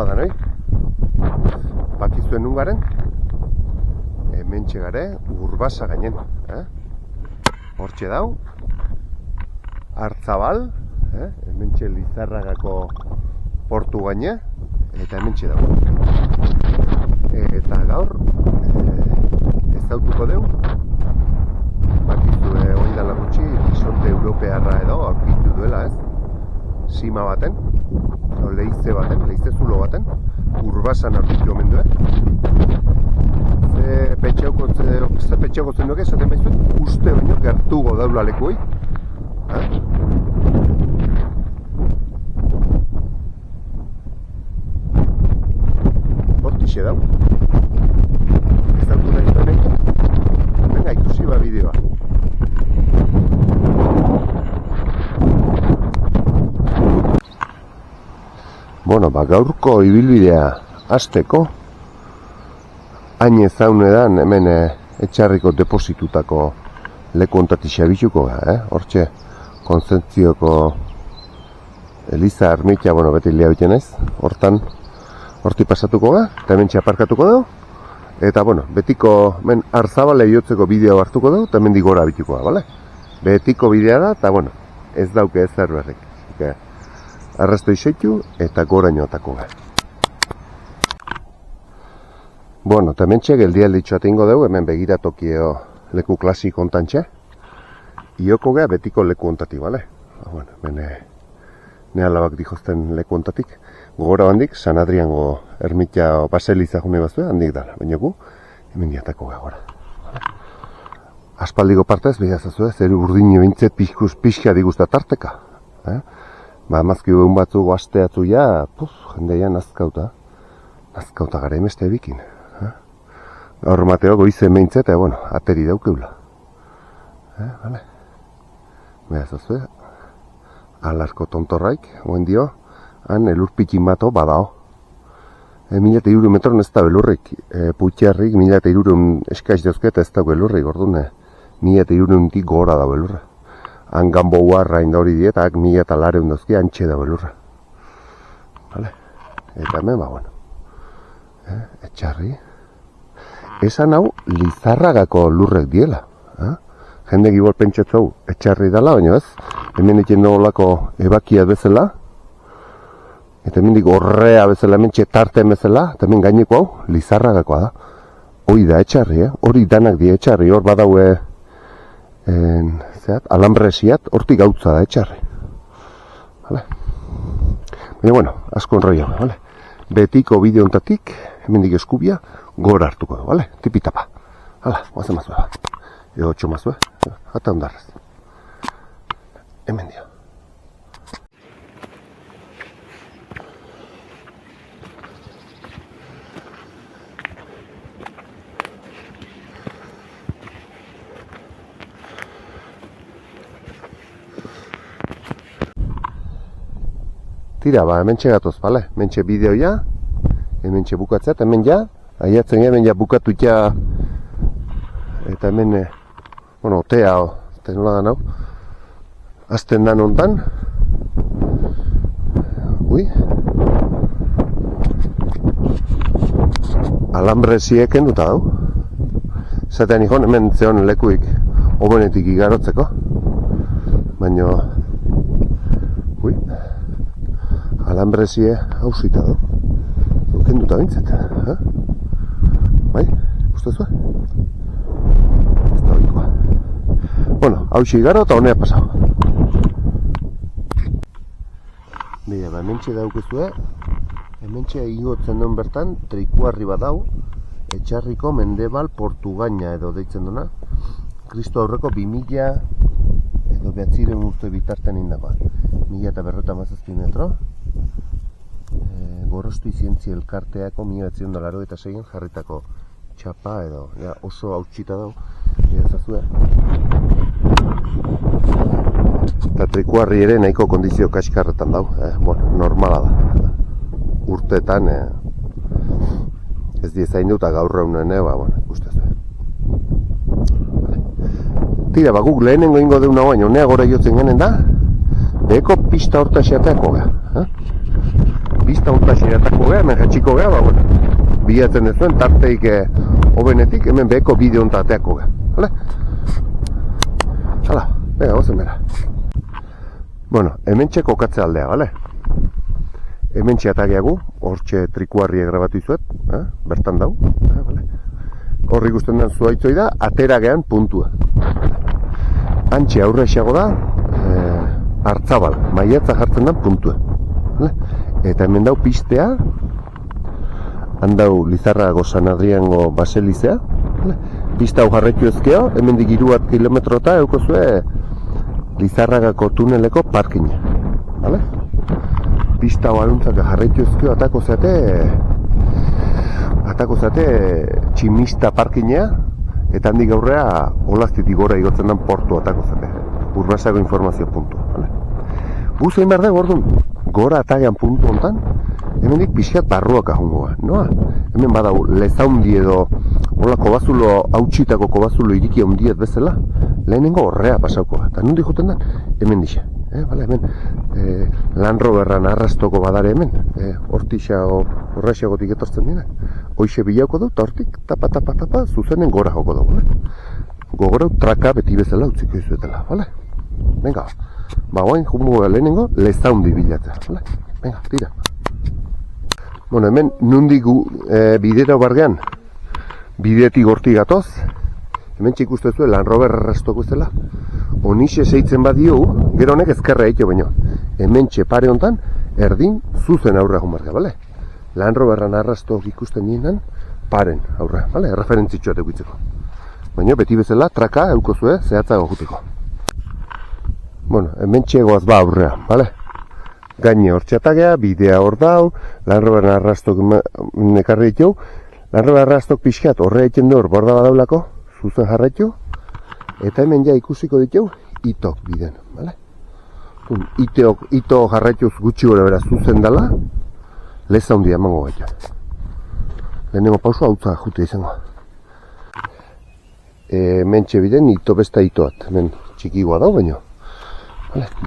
Aupa da noi. Bakizuen nun garen? Hementxe gare, Urbasa gainen. Hortxe dau. Artzabal. Hementxe Lizarragako portu gaine. Eta hementxe dau. Eta gaur, ezautuko deu. Bakizue hori dala gutxi, bisonte europearra edo aurkitu duela, ez? Sima baten, leize baten, leize zulo baten, Urbasan aurkitu omen duen. Ze petxeoko zen duke, esaten baizuet, uste baino gertugo daula lekuei. Hortixe dau. Ez dautu nahi zuen eko. Venga, ikusi ba bideoa. Bueno, gaurko ibilbidea hasteko hain ezaunedan hemen etxarriko depositutako leku ontatik xabituko hortxe Konzentzioko Eliza Ermitea, beti lea biten ez, horti pasatuko ga, eta hemen txaparkatuko dugu, eta betiko men Arzabale jotzeko bideo hartuko dugu, eta hemen digora bituko da, bale? Betiko bidea da, eta ez dauke ez zerberrik. Arrasto isoitu eta goraino atako ga. Eta hemen geldialditxo atingo dugu, hemen begiratokio leku klasiko ontantxe. Ioko ga betiko leku ontatik, bale? Hemen ne alabak dijozten leku ontatik. Gogora bandik, San Adriango ermitea baseliza june bazue, handik dala. Baina gu, hemen diatako ga gora. Aspaldiko partez, behazazue, zer urdino bintzet pixka diguzta tarteka. Mazki egun batzu goazteatzu ja, jendeia nazkauta gara emeste ebikin. Gaur mateo goize meintzet, ateri daukeula. Behazazue, alarko tontorraik, oen dio, han elurpikin bato badao. 1.200 metron ez da belurrik, putxarrik 1.200 eskaiz dauzket ez da belurrik, orduan 1.200 gora da belurra. Han gambo huarra indori dietak, 1.200 dauzki antxe da belurra. Eta hemen, etxarri. Esan hau, Lizarragako lurrek diela. Jende gibol pentsatzu hau, etxarri dala, baina ez. Hemen egin nolako ebakia bezala. Eta hemen dik horrea bezala, hemen txetarten bezala. Eta hemen gaineko hau, Lizarragakoa da. Hori da etxarri, hori danak di etxarri. Hor badaue, alambresiat, hortik gautza da etxarri. Baina, asko enroia, betiko bideo ontatik, hemen dik eskubia, gora hartuko du, tipitapa. Guazen mazue bat. Ego txo mazue, eta ondarrez. Hemen dio. Tira, hemen txegatoz, hemen txe bideoia, hemen txe bukatzea, eta hemen ja, aiatzen hemen ja bukatu ja, eta hemen, otea, eta nola da nau, azten dan ontan, alambresiek enduta dau, zatean ikon hemen zeon lekuik obenetik igarotzeko, baina, alambresie hausita du. Kenduta bintzet. Bai? Ustezua? Ez da oikoa. Hausi igaro eta honea pasau. Bida, hementxe daukezue. Hementxe igotzen duen bertan, trikuarri bat dau. Etxarriko Mendebal Portugaina edo deitzen duna. Kristo aurreko 2000 edo 900 urte bitartean indakoa. 1.057 metro. Gorrostu zientzia elkarteako 1986 jarritako txapa edo oso hautsita dago ezazue. Eta trikuarri ere nahiko kondizio kaskarretan dago, normala da. Urteetan ez diezain dut gaur raunen, ikustezue. Tira, guk lehenengo ingo deuna baino, nea gora jotzen genen da, beheko pista horta xeateako ga. bizta ontaxe atako geha, hemen jatxiko geha, ba, bueno, bilatzen ez zuen, tarteik hobenetik, hemen beheko bide onta ateako geha, bale? Hala, bega, gozen bera. Bueno, hemen txeko kokatze aldea, bale? Hemen txeatageagu, hortxe trikuarria grabatu izuet, bertan dau, bale? Horri ikusten den zuaitzoi da, ateragean puntua. Antxe aurre esago da, Hartzabal, maiatza jartzen den puntua. Eta hemen dau pistea, handau Lizarrago San Adriango baselizea, pista hau jarretu ezkeo, hemen dik 3 kilometrota eukozue Lizarragako tuneleko parkina. Pista hau aluntzak jarretu ezkeo atako zate tximista parkinea, eta handik aurrea olaztitik gora igotzen den portu atako zate. Urbasago informazio puntu. Buzein behar da, gordun, gora atagean puntu hontan, hemendik pixkat barruak ahungoa. Noa? Hemen badau lezaundi edo hola kobazulo, hautsitako kobazulo iriki handiet bezala, lehenengo horrea pasaukoa. Eta nundi joten den, hemen dixe. Hemen Land Roverran arrastoko badare hemen, horrexagotik etortzen dira. Hoixe bilauko du, eta hortik tapa, zuzenen gora joko dugu. Gogorau traka beti bezala utziko izuetela, bale? Venga, ba guain jumbo lehenengo lezaundi bilatzea, bale? Venga, tira. Bueno, hemen nundik bidera bargean, bidetik hortik gatoz, hemen txik uste zuen Land Rover arrastoko zela, onixe seitzen badio, gero honek ezkerra eito baino, hemen txepare hontan, erdin zuzen aurra jumarga, bale? Land Roverran arrastok ikusten dienan, paren aurra, bale? Referentzitxoa teukitzeko. Baina beti bezala traka eukozue zehatzago juteko. Bueno, hemen txegoaz ba aurrea, bale? Gaine hor txatagea, bidea hor dau, Land Roverran arrastok nekarri ditu, Land Rover arrastok pixkat horre egiten du hor borda badaulako, zuzen jarraitu, eta hemen ja ikusiko ditu itok biden, bale? Ito jarraituz gutxi gora bera zuzen dela, leza handia emango gaitu. Lehenengo pauso hautza jute izango. Mentxe biden ito besta itoat, hemen txikigoa dau baino.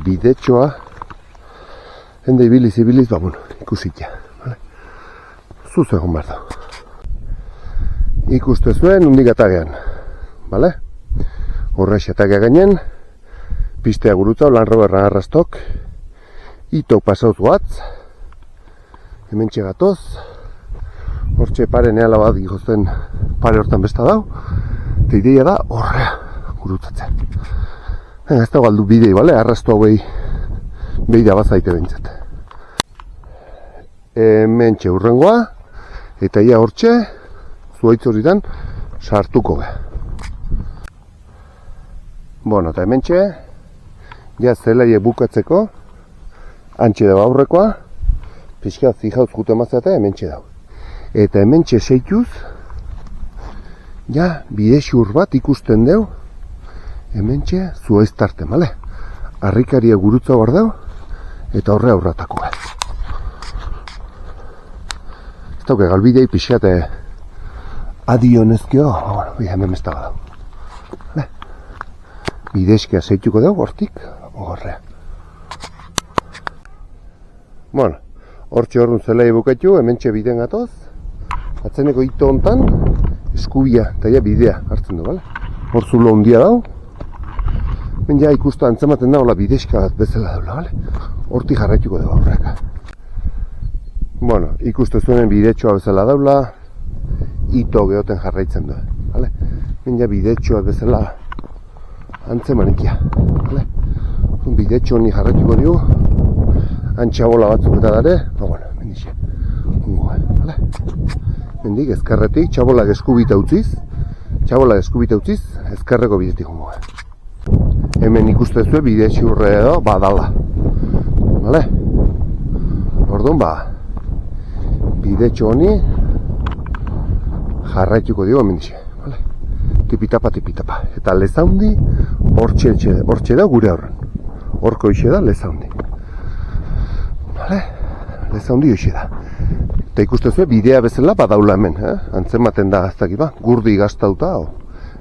Bidetxoa, hende ibiliz, ba, bueno, ikusitia. Zuzen egon behar da. Ikuste zuen undik atagean, bale? Horrex atagea gainen, pistea gurutzau, Land Roverran arrastok, itok pasauz guatz, hemen txegatoz, hortxe pare neala bat gihozten pare hortan besta dau, eta ideia da horrea gurutzatzen. Ez da galdu bidei, bale? Arrastu hauei behi da bazaite behintzat. Hemen txe hurrengoa, eta ia hortxe, zuaitz horitan, sartuko be. Bueno, eta hemen txe, ja zelaie bukatzeko, antxe dago aurrekoa, pixka zijauz jute mazeate hemen txe dago. Eta hemen txe seituz, ja bide xur bat ikusten deu, hemen txe zuaiz tarte, male? Harrikaria gurutza hor deu, eta horre aurratako be. Ez dauke galbidei pixate adionezkio, bueno, hemen mestaga dago. Bidezkea zeituko dugu, hortik, horrea. Bueno, hortxe horren zelai bukatu, hemen txe biden gatoz, atzeneko ito hontan, eskubia, eta ja bidea hartzen du, bale? Hor zulo handia dau, hemen ja ikustu antzematen da, hola bidezka bat bezala daula, bale? Hortik jarraituko dugu horreka. Bueno, ikustu zuen bidetxoa bezala daula, ito gehoten jarraitzen du, bale? Hemen ja bidetxoa bezala antzemanikia, bale? Bidetxo honi jarraituko dugu, antxabola batzuk eta dare, bueno, mendixe, ungoa, bale? Mendik, ezkerretik, txabolak eskubita utziz, ezkerreko bidetik ungoa. Hemen ikuste zuen bide xurre edo badala, bale? Orduan, ba, bidetxo honi jarraituko dugu, mendixe, bale? Tipitapa. Eta lezaundi hortxe da gure horren. Horko hoxe da lezaundi. Vale? Lezaundi hoxe da. Eta ikuste zuen bidea bezala badaula hemen. Antzematen da gaztaki ba. Gurdi gaztauta.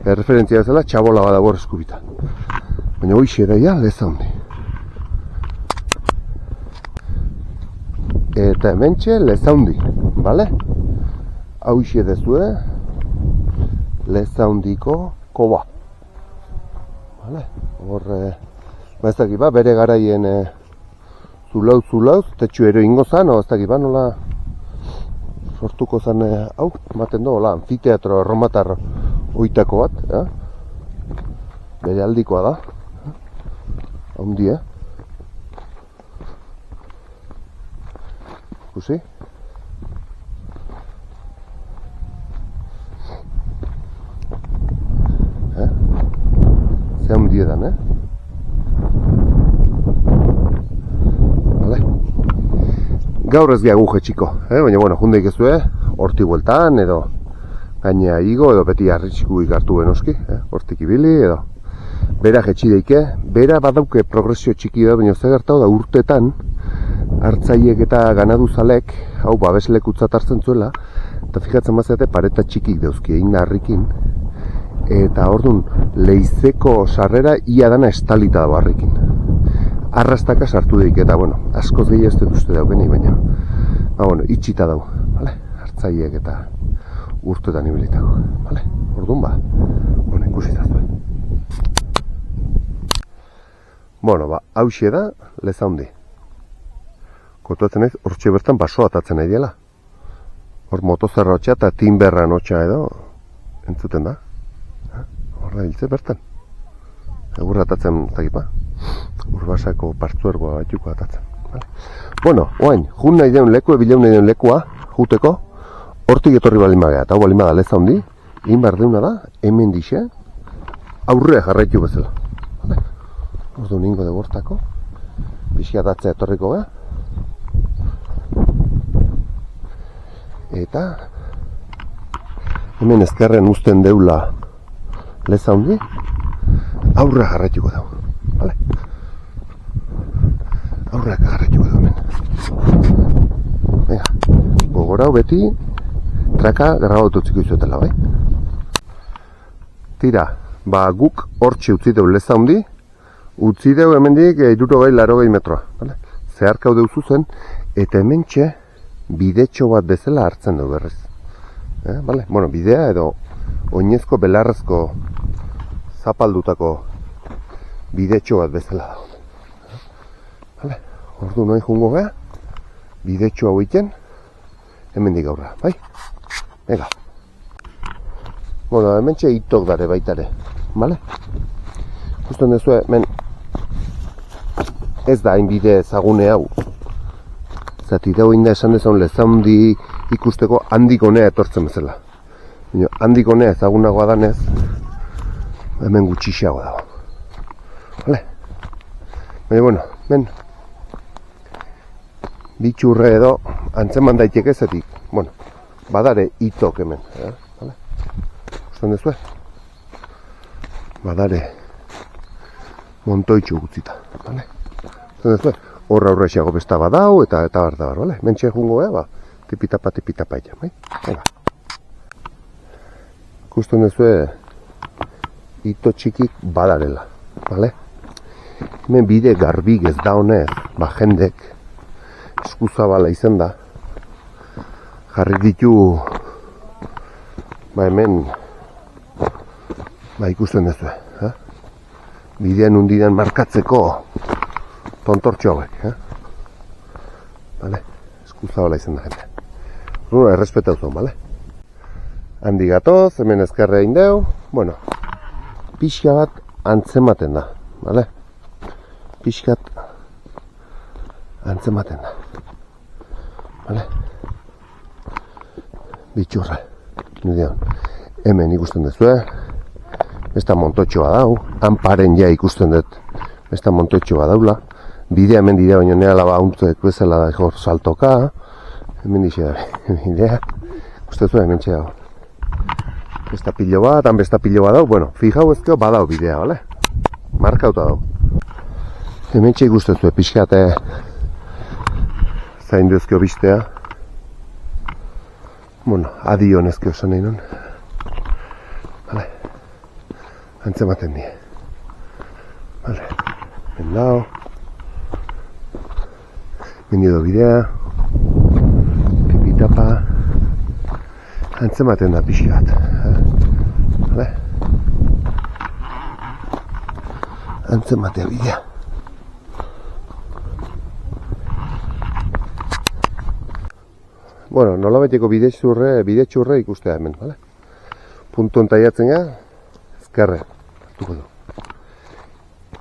Referentzia bezala txabola badago eskubita. Baina hoxe da ja lezaundi. eta hementxe Lezaundi, bale? Hau ise dezue, Lezaundiko koba. Bale? Hor, ez dakit ba, bere garaien zulauz, tetxu ero ingo zan, ez dakit ba, nola sortuko zan, hau, ematen du, hola, anfiteatro erromatar oitako bat, bere aldikoa da, haundi, ikusi? Ze haundi edan, Vale. Gaur ez gehiago jetxiko, baina, bueno, jundeik ez du, horti bueltan, edo gainea igo, edo beti arritxiku ikartu benoski, hortik ibili, edo bera jetxideike, bera badauke progresio txiki da, baina ze gertau da urtetan, hartzaiek eta ganaduzalek, hau babeslekutzat hartzen zuela, eta fijatzen mazate pareta txikik dauzki, egin da harrikin, eta orduan leizeko sarrera ia dana estalita dago harrikin. Arrastaka sartu daik, eta bueno, askoz gehi ez dut uste daukenik, baina bueno, itxita dago, vale? Hartzaiek eta urtetan ibilitako, vale? Orduan ba, bueno, ikusita zuen. Bueno, ba, hauxe da Lezaundi. Kontuatzen naiz, hortxe bertan basoa atatzen nahi dela. Hor motozerra hotxa eta timberra notxa edo, entzuten da. Horra hiltze bertan. Egur atatzen, zagipa. Urbasako partzuergoa batuko atatzen. Vale. Bueno, oain, jun nahi deun leku, ebileun nahi deun lekua, juteko, hortik etorri balin magea, eta hau balin bada Lezaundi, egin behar deuna da, hemen dixe, aurrea jarraitu bezala. Vale. Ordu ningo de bortako, pixka datzea etorriko gara, eta hemen ezkerren uzten deula Lezaundi, aurra jarraituko dago, vale? Aurra jarraituko dago hemen. Venga, gogorau beti traka grabatutziko izuetela, bai? Tira, ba guk hortxe utzi deu Lezaundi, utzi deu hemendik 60-80 metroa, vale? Zeharkau deu zuzen, eta hementxe bidetxo bat bezala hartzen du berriz. Vale? Bueno, bidea edo oinezko belarrezko zapaldutako bidetxo bat bezala dago. Vale? Ordu noin jungo gara, bidetxo hau iten, hemendik aurra, bai? Ega. Bueno, hemen txe itok dare baitare, vale? Justen dezue, hemen ez da hain bide ezagune hau. Zati dago inda esan dezun Lezaundi ikusteko handik honea etortzen bezala. Handik honea ezagunagoa danez, hemen gutxixeago dago. Vale? Baina, bueno, hemen bitxurre edo antzeman daiteke zetik. Bueno, badare itok hemen. Vale? Usten dezue? Badare montoitxu gutzita. Vale? Usten dezue? Horra aurrexeago besta badau eta bar, vale? Mentxe jungo ba, tipitapa ita, bai? Venga. Ikusten dezue ito txikik badarela, vale? Hemen bide garbik ez da honez, ba jendek eskuzabala izen da, jarri ditu, ba hemen, ba ikusten dezue, bidean undidan markatzeko tontortxo hauek, vale? Eskuzabala izen da jende. Nuna, errespetau zuen, vale? Handi gatoz, hemen ezkerre egin deu, bueno, pixka bat antzematen da, vale? Pixkat antzematen da, vale? Bitxurra, nidean, hemen ikusten dezue, besta montotxoa dau, hanparen ja ikusten dut, besta montotxoa daula, bidea hemen didea, baina nehala ba hauntzek bezala da hor saltoka, hemen dixe da, bidea, ikusten zuen hemen txea dago. Besta pilo bat, han besta pilo bat dau, bueno, fijau ezkeo badau bidea, vale? Markauta dau. Hemen txea ikusten zuen, pixkate zaindu ezkeo biztea. Bueno, adion ezkeo esan nahi non. Vale? Antzematen die. Vale, hemen dau. Mendido bidea. etapa antzematen da pixi bat. Vale? Antzematea bidea. Bueno, nolabaiteko bide txurre ikustea hemen, vale? Puntu ontaiatzen gara, ezkerre hartuko du.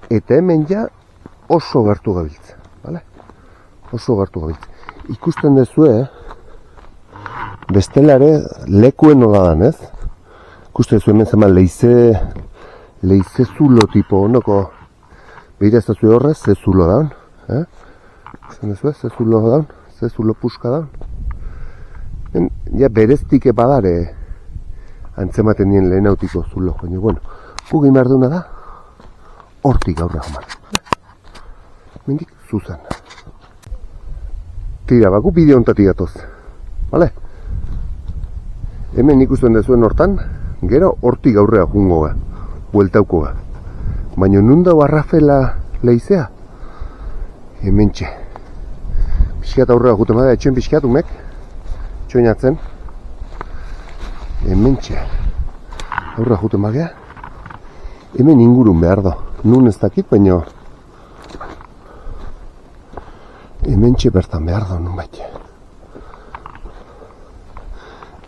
Eta hemen ja oso gertu gabiltza, vale? Oso gertu gabiltza. Ikusten dezue, bestelare lekuen nola dan, ez? Ikusten dezue hemen zema leize zulo tipo honoko, behira ez dezue horrez, ze zulo daun, ikusten dezue, ze zulo daun, ze zulo puska daun. Ja bereztike badare antzematen dien lehen autiko zulo, baina, bueno, gugin behar duna da, hortik aurra hamar. Mendik, zuzen. Tira, baku bideo ontatik gatoz, bale? Hemen ikusten dezuen hortan, gero hortik aurrea jungo ga, bueltauko ga. Baina nun dau arrafela leizea? Hemen txe. Piskat aurrea juten bada, etxen piskat umek, txoinatzen, hemen txe. Aurra juten bagea, hemen ingurun behar da. Nun ez dakit, baina hemen txe bertan behar da, nun baita.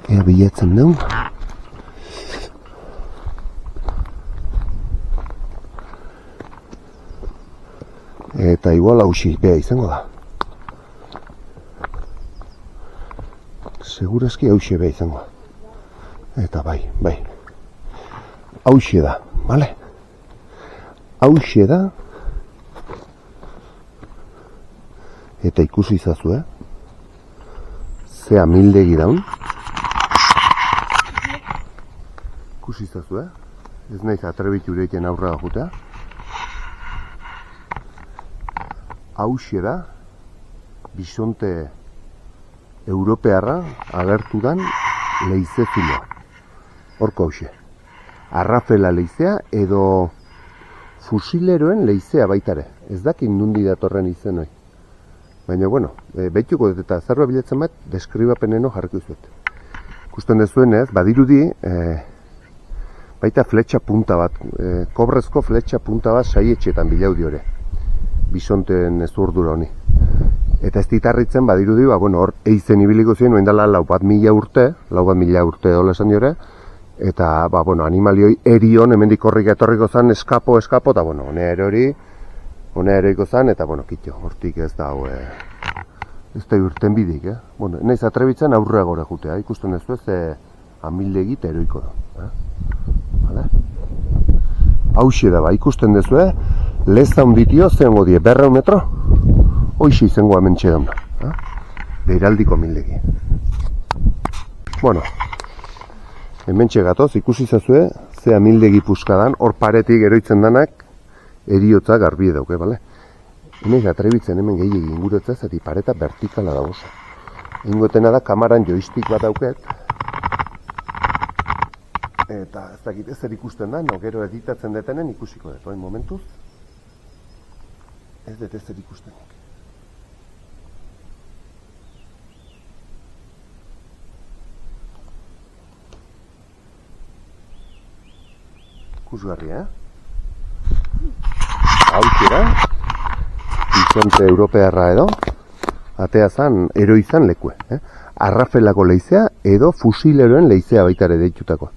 Ea bilatzen deun. Eta igual hausi beha izango da. Segurazki hauxe beha izango da. Eta bai. Hauxe da, bale? Hauxe da. Eta ikusi izazu, Zea mildegi daun. Ikusi izazu, Ez naiz atrebitu ureiten aurra jutea. Hauxe da. Bisonte europearra agertu dan leize zuloa. Horko hauxe. Arrafela leizea edo fusileroen leizea baitare. Ez dakit nundi datorren izen hori. Baina, bueno, behituko dut eta zerbait bilatzen bat, deskribapeneno jarriko zuet. Ikusten dezuenez, badirudi, baita fletxa punta bat, kobrezko fletxa punta bat saietxetan bilaudi hori. Bisonten ezurdura honi. Eta ez ditarritzen badirudi, hor eizen ibiliko ziren, noin dela lau bat mila urte dola esan diore, eta, animalioi erion, hemendik horrik etorriko zan, eskapo, eta, honea eroiko zan, eta, kitxo, hortik ez da, ez da urten bidik, naiz atrebitzen aurrera gore jutea, ikusten ez du ez, amildegi eta eroiko da, hauxe da, ikusten dezu, leza hunditio, zehango die, 200 metro, hoxe izango hemen txedan da, beiraldiko amildegi. Bueno, hemen txegatoz, ikusi zazue, ze amildegi puskadan, hor paretik eroitzen danak, eriotza garbi dauke, bale? Hemen atrebitzen hemen gehiagin inguretzaz, eta pareta vertikala dago. Ingotena da, kamaran joystick bat dauket, eta ez dakit ezer ikusten da, gero editatzen detenen ikusiko dut, momentuz, ez dut ezer ikusten. Ikusgarri, Hauxera, bisonte europearra edo, atea zan, eroi zan lekue. Arrafelako leizea edo fusileroen leizea baitare deitutakoa.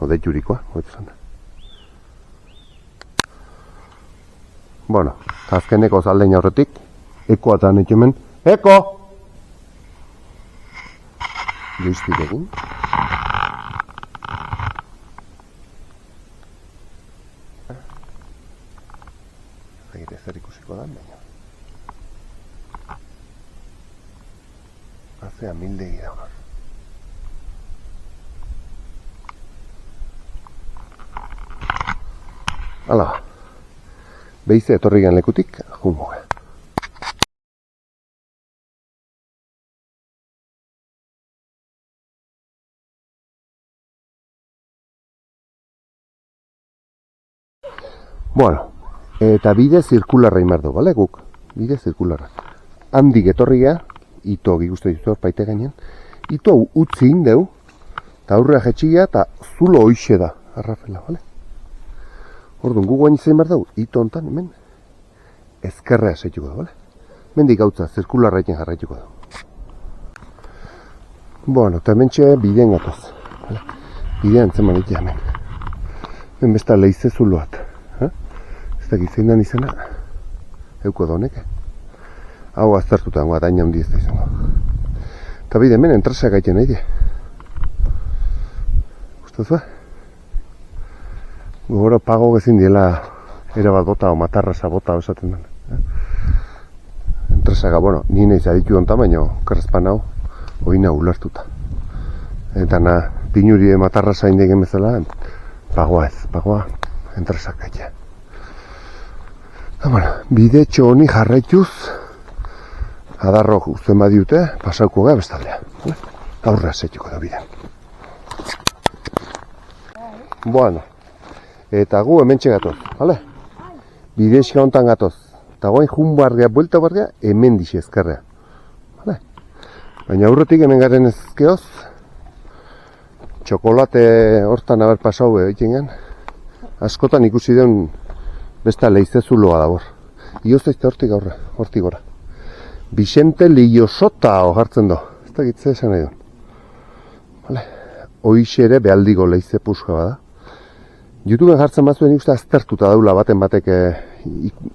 O deiturikoa, Bueno, azkeneko zaldein aurretik, ekoa eta netxemen, eko! Joiztik egin. Zer ikusiko da, baina. Azea mildegi da hor. Hala, behize etorri gen lekutik, jungo ga. Bueno, eta bide zirkularra inbardo, bale, guk? Bide zirkularra. Handik etorria, ito ikuste ditu paite gainean. Ito utzi indeu, eta aurrea jetxigia, eta zulo hoixe da, arrafela, bale? Orduan, gu guain izan behar dugu, ito hontan, hemen, ezkerrea zaituko da, bale? Mendik gautza, zirkularra egin jarraituko da. Bueno, eta hemen txea bidean gatoz, bale? Bidean zen manitia hemen. Hemen besta leize zuloat, ez da gizein dan izena, euko da honek, hau aztertuta dagoa, daina handi ez da izango. Eta bide hemen entrasak gaiten nahi die. Gustazua? Gogora pago gezin diela erabat bota o matarrasa bota esaten den. Entrasaka, bueno, ni nahiz aditu onta, baina karrezpan hau oina ulertuta. Eta pinuri matarrasa indegen bezala, pagoa ez, pagoa entrasak gaitea. Bueno, bide honi jarraituz, adarrok uzten badiute, pasauko gara bestaldea. Aurra zeituko da bidean. Bueno, eta gu hemen txegatoz, bale? Bidezka hontan gatoz. Eta guain jun bargea, buelta bargea, hemen dixe ezkerrea. Bale? Baina aurretik hemen garen ezkeoz, txokolate hortan haber pasau egiten askotan ikusi den besta leize zuloa dabor. Ioztaizte hortik gora. Vicente Liosota jartzen do. Ez da gitze esan nahi du. Vale. Hoixe ere behaldiko leize puska bada. YouTubeen jartzen bazuen ikuste aztertuta daula baten batek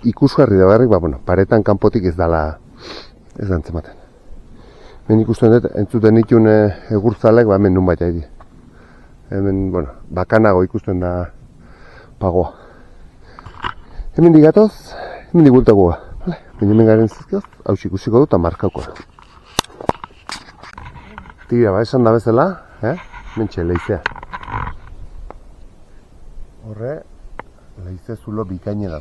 ikusgarri da barrik, bueno, paretan kanpotik ez dala ez dantzen baten. Hemen ikusten dut, entzuten ditun egurtzalek, hemen nun baita edi. Hemen, bueno, bakanago ikusten da pagoa. Hemen digatoz, hemen digultagoa. Hemen garen zizkioz, hau ikusiko dut, eta markauko da. Tira, esan da bezala, mentxe, leizea. Horre, leize zulo bikaine da.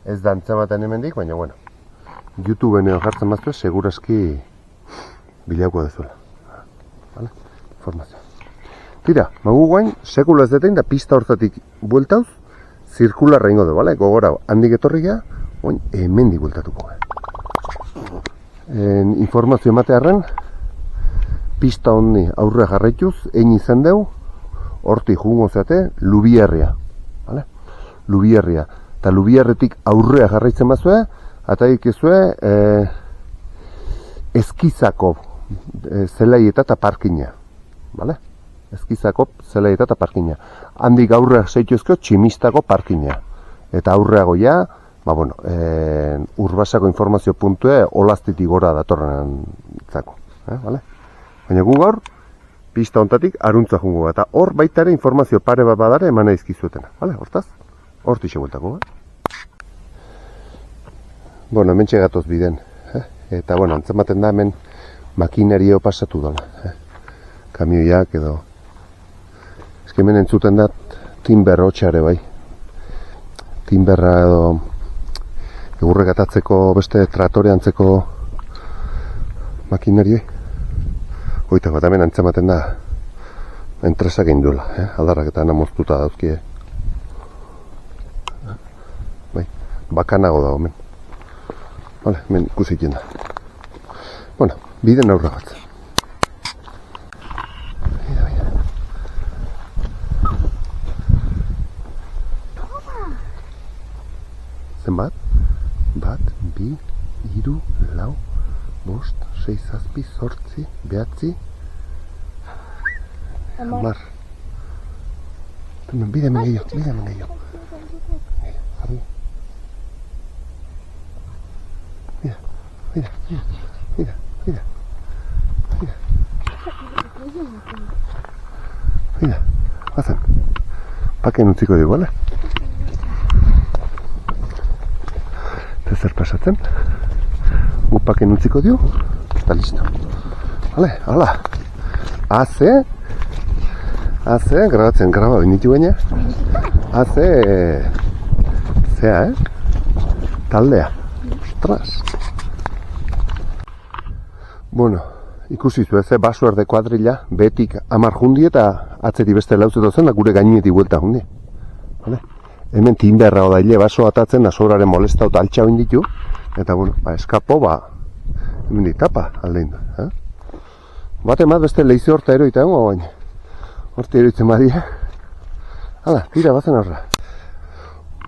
Ez da antzematen hemendik, baina, bueno, YouTubeen jartzen maztu, seguraski bilauko dezuela. Vale? Informazioa. Tira, magu guain, sekula ez detein da pista hortatik bueltauz, zirkularra ingo du, bale? Gogora, handik etorria, oin, hemendik bueltatuko. Informazio ematearren, pista honi aurre jarraituz, egin izan deu, hortik jungo zeate, Lubiarria. Vale? Lubiarria. Eta Lubiarretik aurrea jarraitzen bazue, eta ikizue Eskizako zelaieta eta parkina. Vale? Eskizako zelaieta eta parkina. Handik aurreak zeituzko Tximistako parkina. Eta aurreago ja, bueno, Urbasako informazio puntue olaztitik gora datorren zako. Vale? Baina gu gaur, pista hontatik aruntza jungo eta hor baita ere informazio pare bat badare eman aizkizuetena. Vale? Hortaz? Hortixe bueltako. Bueno, hemen txegatoz biden. Eta, bueno, antzematen da hemen makinario pasatu dela. Kamioiak edo... Ez que hemen entzuten da timber hotxare bai. Timberra edo... Egurrek atatzeko beste tratore antzeko makinarioi. Goitako, eta hemen antzematen da entresak egin duela, aldarrak eta namoztuta dauzkie. Bai, bakanago da hemen. Vale, hemen ikusik jenda. Bueno, biden aurra bat. Zenbat? Bat, bi, hiru, lau, bost, 6, 7, 8, 9, 10. Bide hemen gehiago. Jarri. Mira, bazen. Paken utziko dugu, bale? Eta zer pasatzen? Gu paken utziko dugu, eta listo. Bale, hala. Haze, grabatzen, graba binitu baina. Haze, zea, taldea. Ostras. Bueno, ikusi zu ez, baso erde kuadrilla, betik 10 jundi eta atzeti beste lauzeto zen, da gure gainetik buelta jundi. Vale? Hemen tinberra odaile baso atatzen, asoraren molesta eta altxa ditu. Eta, bueno, eskapo, Hemen tapa aldein du. Bate mat beste leize horta eroita egon, baina. Horti eroitzen badia. Hala, tira, bazen horra.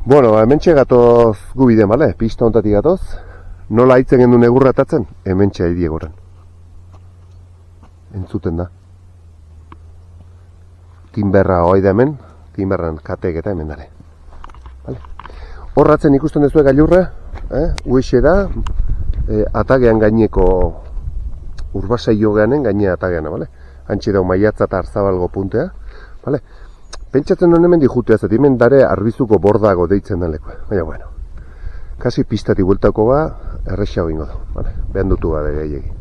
Bueno, hemen gatoz gu bide, bale? Pista ontatik gatoz. Nola haitzen gendu negurra atatzen? Hemen txai entzuten da. Timberra hoi da hemen, timberran kateek eta hemen dare. Vale. Horratzen ikusten dezue gailurra, uexe da, atagean gaineko urbasai jogeanen gainea atageana, vale? Antxe dau maiatza eta arzabalgo puntea, vale? Pentsatzen non hemen dijutea, zati hemen dare arbizuko bordago deitzen den lekoa, baina bueno. Kasi pistati bueltako ba, errexago ingo du, vale? Behan dutu gabe gehiagi.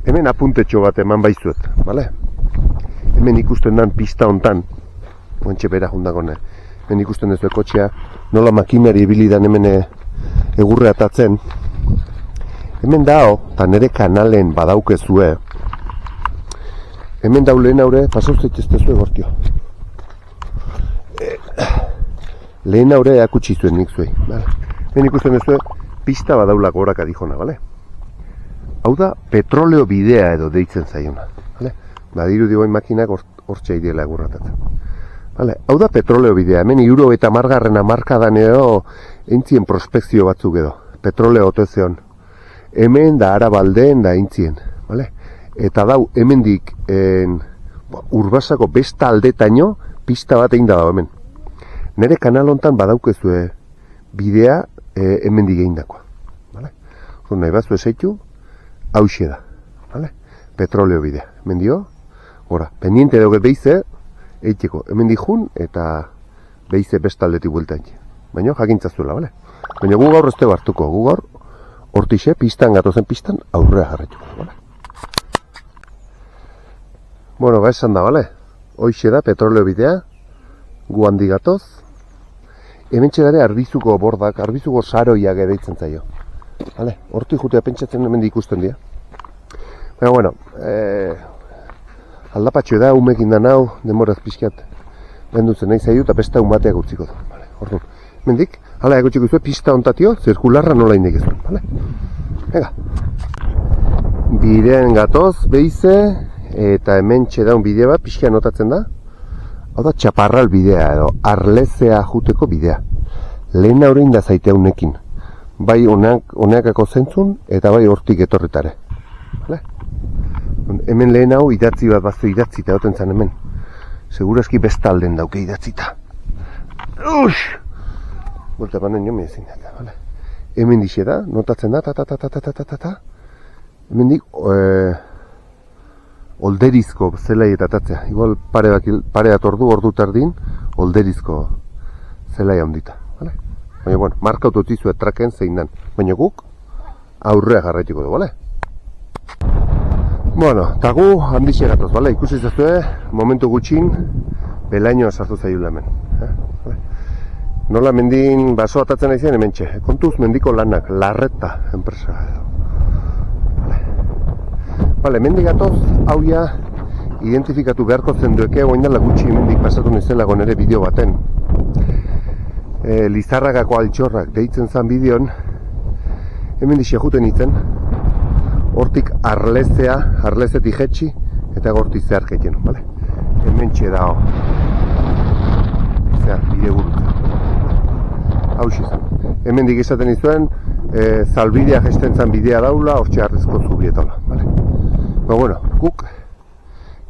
Hemen apuntetxo bat eman baizuet, vale? Hemen ikusten dan pista hontan, oantxe bera jundako ne, hemen ikusten duzu kotxea, nola makinari ibilidan hemen egurre atatzen. Hemen dao, eta nire kanalen badaukezue, hemen dau lehen haure, pasauzet ez dezue gortio. Lehen haure akutsi zuen nik zuei, vale? Hemen ikusten duzue, pista badaulak gorak adijona, vale? Hau da, petroleo bidea edo deitzen zaiona, vale? Badiru dioen makinak hortxe ideela egurratatzen. Vale? Hau da, petroleo bidea, hemen euro eta margarrena markadan edo entzien prospekzio batzuk edo, petroleo otezeon. Hemen da arabaldeen da intzien, vale? Eta dau, hemendik urbasako besta aldetaino pista bat egin da dago hemen. Nere kanal hontan badaukezue bidea hemendik egin dakoa, vale? Nahi batzu esaitu, hauxe da, vale? Petroleo bidea, hemen dio, gora, pendiente dauket beize, eiteko, hemen jun eta beize besta aldetik bueltan. Baina jakintzazuela, vale? Baina gu gaur ez tegu hartuko, gu gaur hortixe, pistan gatozen pistan, aurrea jarretuko, vale? Bueno, ba esan da, vale? Hoixe da, petroleo bidea, gu handi gatoz. Hemen txedare arbizuko bordak, arbizuko saroiak edaitzen zaio. Vale? Horti jutea pentsatzen hemen ikusten dira. Baina, bueno, aldapatxo da, umekin da nau, demoraz pixkat bendutzen nahi zaio, eta besta bateak utziko du. Vale? Orduan, mendik, hala egotxiko zuen, pista ontatio, zirkularra nola indik ezuen. Vale? Ega. Bidean gatoz, behize, eta hemen txedaun bide bat, pixka notatzen da. Hau da, txaparral bidea edo, arlezea juteko bidea. Lehen horrein da zaitea unekin. Bai honeakako zentzun, eta bai hortik etorretare. Vale? Hemen lehen hau idatzi bat bazte idatzita egoten zen hemen. Segurazki bestalden dauke idatzita. Uix! Bulta banen jo mezin da, vale? Hemen dixe da, notatzen da, ta. Hemen dik, olderizko zelai eta tatzea. Igual pare bat ordu tardin, olderizko zelai handita. Vale? Baina, bueno, markautu tizu etraken zein dan. Baina guk, aurrea jarraituko du, vale? Bueno, eta gu handixe gatoz, vale? Ikusi zazue, momentu gutxin, belainoa sartu zaiula hemen. Vale? Nola mendin baso atatzen nahi zen hemen txe. Kontuz mendiko lanak, larreta enpresa. Vale, mendik gatoz, hau ja, identifikatu beharko zendueke, oindala gutxi mendik pasatu nizelago nire bideo baten. Lizarragako altxorrak deitzen zan bideon, hemen dixe juten itzen, hortik arlezetik jetxi, eta gorti zeharketen, vale? Hemen txe dao, zehar, bide gurutza. Hau xizan. Hemen dik izaten izuen, zalbidea gesten zan bidea daula, hortxe arrezko zubietola, vale? Ba, bueno, guk,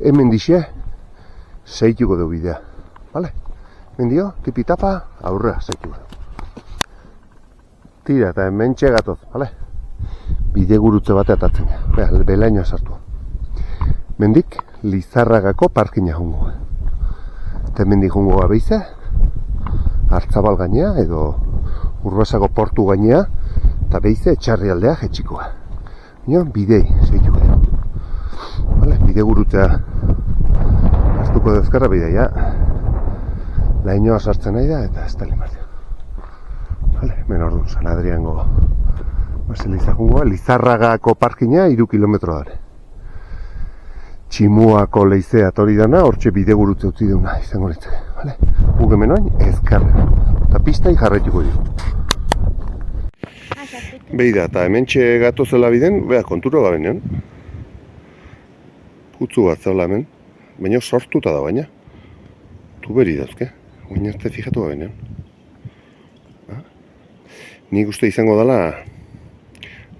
hemen dixe, zeituko du bidea, vale? Hemen dio, tipitapa, aurrea zeituko du. Tira, eta hemen txegatoz, vale? Bide gurutze bate atatzen, belainoa sartu. Mendik, Lizarragako parkina jungo. Eta mendik jungo abeize, Hartzabal gainea, edo Urbasako portu gainea, eta beize etxarri aldea jetxikoa. Nio, bidei, zeituko du. Vale, bide gurutzea hartuko dezkarra bidea, lainoa sartzen nahi da, eta ez da limatzea. Vale, hemen orduan, San Adriango Baseliza jungoa, Lizarragako parkina 3 kilometro dara. Tximuako leizea tori dana, hortxe bide gurutze utzi deuna izango litzake. Vale? Guk hemen oin, ezkarra. Eta pistai jarraituko dugu. Beida, eta hementxe gatozela biden, beha, konturo gabenean. Putzu bat zeola hemen, baina sortuta da baina. Tuberi dauzke, baina ez fijatu gabenean. Nik uste izango dela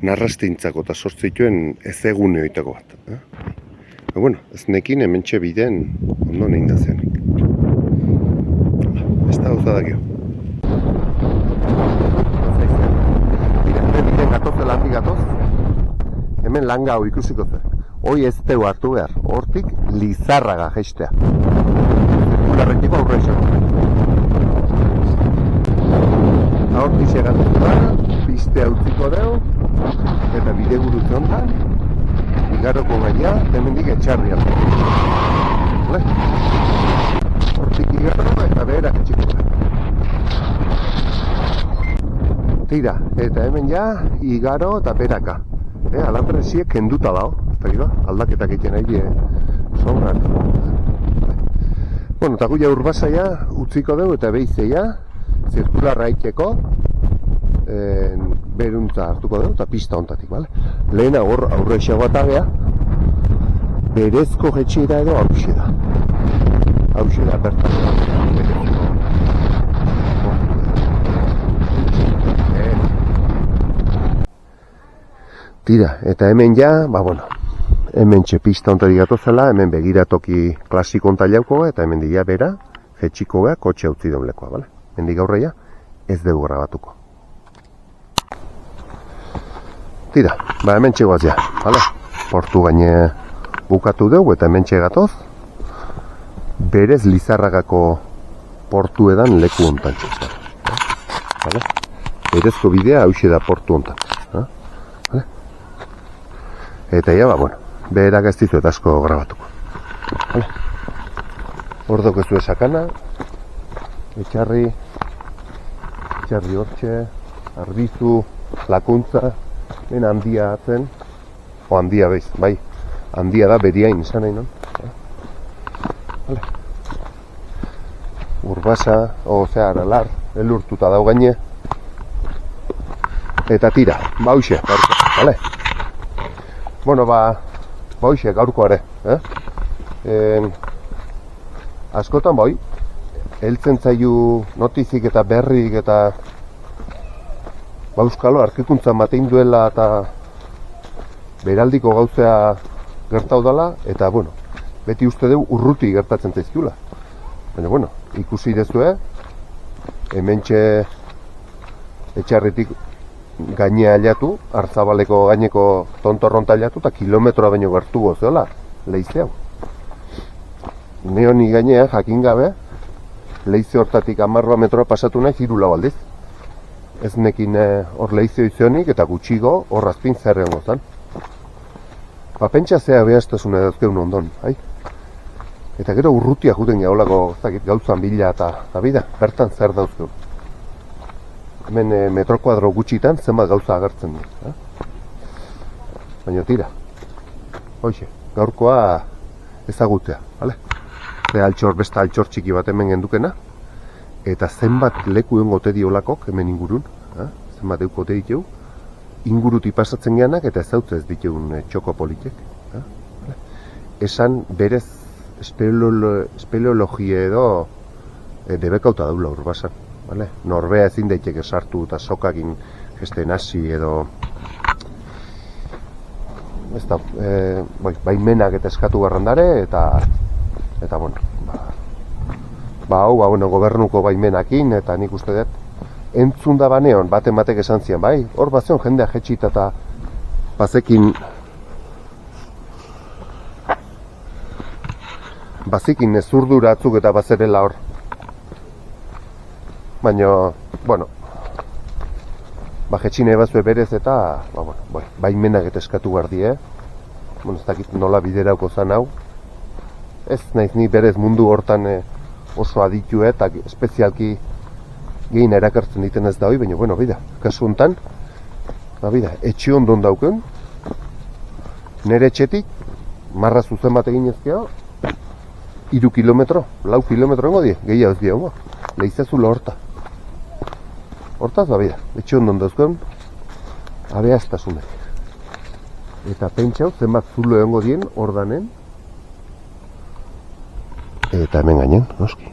narrastintzako eta sortzituen ez eguneoitako bat. Bueno, ez nekin hementxe biden ondo nein da zenik. Ez da gauza dakio. Biden gatozela handi gatoz, hemen langa hau ikusiko zen. Hoi ez teu hartu behar, hortik Lizarraga jaistea. Zirkularretiko aurre esan. Hortik segatuko da, piste utziko deu, eta bide gurutze honetan, igaroko gaia, hemendik etxarri hartu. Hortik igaro eta beherak etxiko da. Tira, eta hemen ja, igaro eta beraka. Alantresiek kenduta dago, aldaketak egiten nahi sobran. Bueno, eta guia urbasaia utziko dugu eta behizeia, zirkularra iteko, beruntza hartuko dugu eta pista ontatik, bale? Lehena hor aurre esagoatagea, berezko jetxeira edo hauxe da. Hauxe da, bertan. Tira, eta hemen ja, hemen pista ontatik gatozela, hemen begiratoki klasiko ontailauko eta hemen dira bera, jetxiko gea, kotxe utzi daun lekoa, bale? Hendik aurreia, ez dugu grabatuko. Tira, hemen txegoaz ja, bale? Portu gaine bukatu dugu eta hemen txegatoz, berez Lizarragako portu edan leku ontan txez, bale? Berezko bidea hauxe da portu ontan, bale? Eta ja, beherak ez dizuet asko grabatuko. Hor daukezu esakana, etxarri hortxe, arbizu, lakuntza, ben handia atzen, handia behiz, bai, handia da beriain izan nahi non. Urbasa, aralar, elurtuta dau gaine, eta tira, hauxe, bale? Bueno, hoxe, gaurkoare, askotan heltzen zaiu notizik eta berrik eta euskalo arkikuntza matein duela eta beraldiko gauzea gertau dela, eta, beti uste dugu urruti gertatzen zaizkiula. Baina, ikusi dezue, hementxe etxarritik gainea ailatu, Arzabaleko gaineko tontorronta ailatu, eta kilometroa baino gertu gozeola, leize hau. Neoni gainea, jakin gabe, leize hortatik 10 metroa pasatu nahi 3 lau aldiz. Ez nekin hor leize izionik eta gutxigo hor azpin zerrean gozan. Pentsa zea behaztasuna dauzkeun ondon, hai? Eta gero urrutia juten gaulako gauzan bila eta bida, bertan zer dauzkeun. Hemen metro kuadro gutxitan zenbat gauza agertzen du. Baina tira, hoxe, gaurkoa ezagutzea, bale? Beste altxor txiki bat hemen gendukena, eta zenbat leku engote diolakok hemen ingurun, zenbat eukote ditugu, inguruti pasatzen geanak eta ez ditugun txoko politek. Esan berez espeleologia edo debekauta daula urbasan. Norbea ezin daiteke sartu eta sokakin gesten hasi edo baimenak eta eskatu garrandare eta gobernuko baimenakin eta nik uste dut entzun da baneon batek esan zian, hor bazion jendea jetxita eta bazikin ezurdura atzuk eta bazerela hor. Baina, jetxine bazue berez eta baimenak eta eskatu gardie. Ez dakit nola biderauko zan hau. Ez naiz ni berez mundu hortan oso aditu eta espezialki gehin erakartzen diten ez da hoi, baina, bida, kasu honetan, etxe ondon dauken, nire etxetik, marra zuzen bat egin ezkeo, 3 kilometro, 4 kilometro engo die, gehiago ez diongo, lehizazu horta. Hortaz, bida, etxe ondon dauzken, abeastasunek. Eta pentsau zenbat zulo egongo dien ordanen. Eta hemen gainen, noski.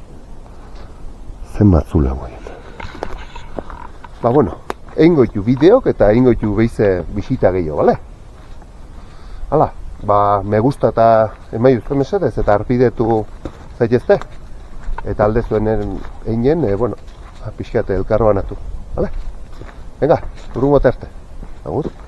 Zenbat zulo egongo dien. Ba, bueno, egingo ditu bideok eta egingo ditu beize bisita gehiago, bale? Hala, ba, me gusta eta emai duzuen mesedez eta arpidetu zaitezte. Eta alde zuen einen, bueno, pixkate elkarroanatu, bale? Venga, urrungo arte. Agur.